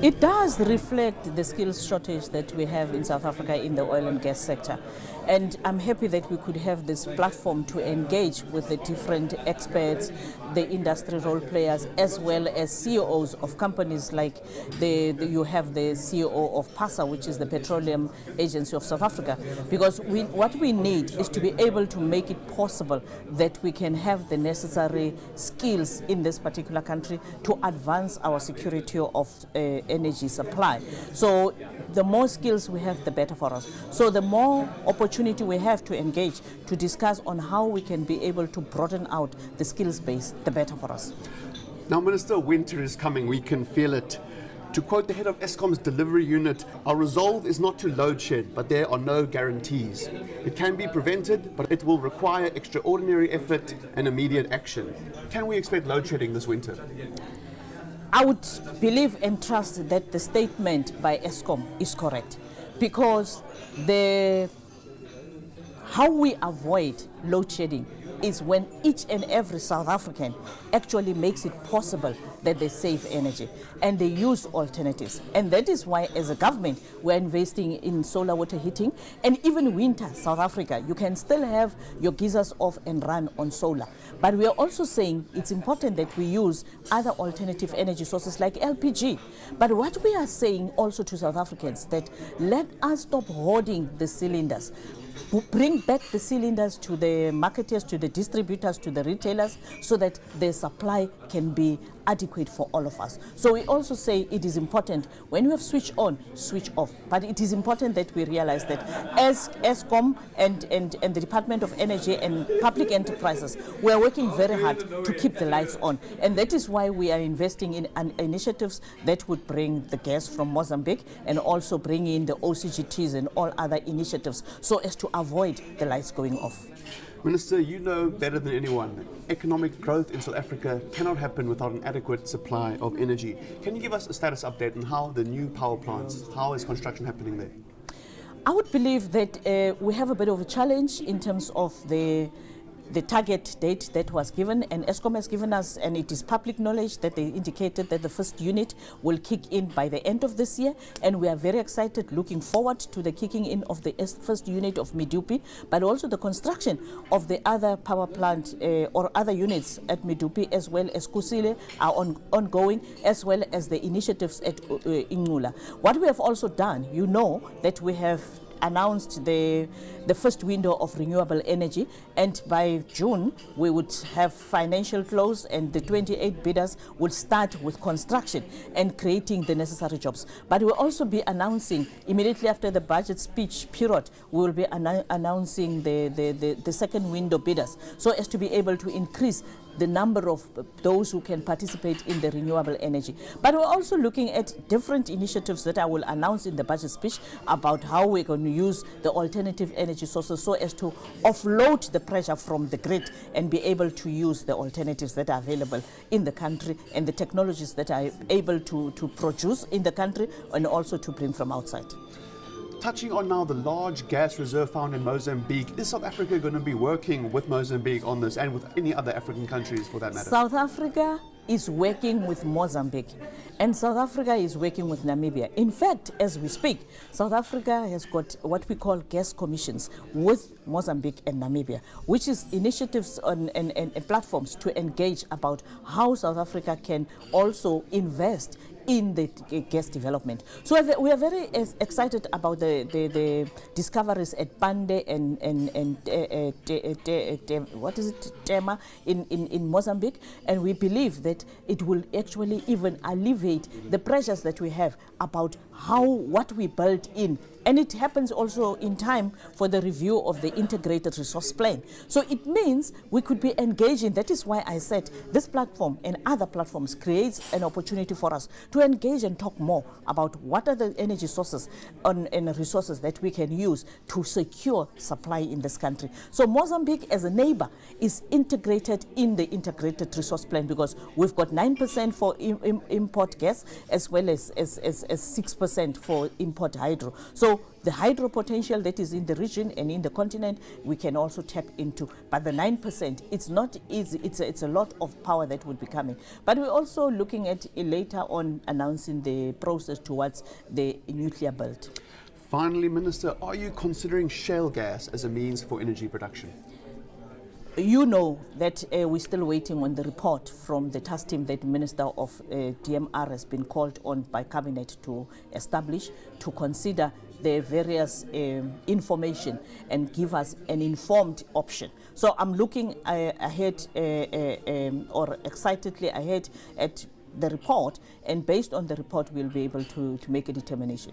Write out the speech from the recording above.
It does reflect the skills shortage that we have in South Africa in the oil and gas sector. And I'm happy that we could have this platform to engage with the different experts, the industry role players, as well as CEOs of companies like you have the CEO of PASA, which is the Petroleum Agency of South Africa. Because what we need is to be able to make it possible that we can have the necessary skills in this particular country to advance our security of energy supply. So the more skills we have, the better for us. So the more opportunity we have to engage, to discuss on how we can be able to broaden out the skills base, the better for us. Now, Minister, winter is coming. We can feel it. To quote the head of Eskom's delivery unit, our resolve is not to load shed, but there are no guarantees. It can be prevented, but it will require extraordinary effort and immediate action. Can we expect load shedding this winter? I would believe and trust that the statement by Eskom is correct, because how we avoid load shedding is when each and every South African actually makes it possible that they save energy and they use alternatives. And that is why, as a government, we're investing in solar water heating. And even winter, South Africa, you can still have your geysers off and run on solar. But we are also saying it's important that we use other alternative energy sources like LPG. But what we are saying also to South Africans, that let us stop hoarding the cylinders. Bring back the cylinders to the marketers, to the distributors, to the retailers, so that the supply can be adequate for all of us. So we also say it is important, when we have switch on, switch off. But it is important that we realize that as Eskom and the Department of Energy and public enterprises, we are working very hard to keep the lights on. And that is why we are investing in initiatives that would bring the gas from Mozambique and also bring in the OCGTs and all other initiatives so as to avoid the lights going off. Minister, you know better than anyone, economic growth in South Africa cannot happen without an adequate supply of energy. Can you give us a status update on how the new power plants, how is construction happening there? I would believe that we have a bit of a challenge in terms of the target date that was given, and Eskom has given us, and it is public knowledge that they indicated that the first unit will kick in by the end of this year, and we are very excited, looking forward to the kicking in of the first unit of Medupi, but also the construction of the other power plant or other units at Medupi, as well as Kusile, are ongoing, as well as the initiatives at Ingula. What we have also done, you know that we have announced the first window of renewable energy, and by June we would have financial close, and the 28 bidders will start with construction and creating the necessary jobs. But we'll also be announcing immediately after the budget speech period, we will be announcing the second window bidders, so as to be able to increase the number of those who can participate in the renewable energy. But we're also looking at different initiatives that I will announce in the budget speech about how we're going to use the alternative energy sources so as to offload the pressure from the grid and be able to use the alternatives that are available in the country and the technologies that are able to produce in the country and also to bring from outside. Touching on now the large gas reserve found in Mozambique, is South Africa going to be working with Mozambique on this and with any other African countries for that matter? South Africa is working with Mozambique, and South Africa is working with Namibia. In fact, as we speak, South Africa has got what we call gas commissions with Mozambique and Namibia, which is initiatives and platforms to engage about how South Africa can also invest in the gas development. So we are very excited about the discoveries at Pande and what is it, Tema in Mozambique, and we believe that it will actually even alleviate the pressures that we have about what we built in. And it happens also in time for the review of the integrated resource plan. So it means we could be engaging. That is why I said this platform and other platforms creates an opportunity for us to engage and talk more about what are the energy sources and resources that we can use to secure supply in this country. So Mozambique as a neighbor is integrated in the integrated resource plan, because we've got 9% for import gas as well as 6% for import hydro. So The hydro potential that is in the region and in the continent, we can also tap into. But the 9%, it's not easy. It's a lot of power that would be coming. But we're also looking at later on announcing the process towards the nuclear belt. Finally, Minister, are you considering shale gas as a means for energy production? You know that we're still waiting on the report from the task team that Minister of DMR has been called on by Cabinet to establish, to consider the various information and give us an informed option. So I'm looking ahead or excitedly ahead at the report, and based on the report we'll be able to make a determination.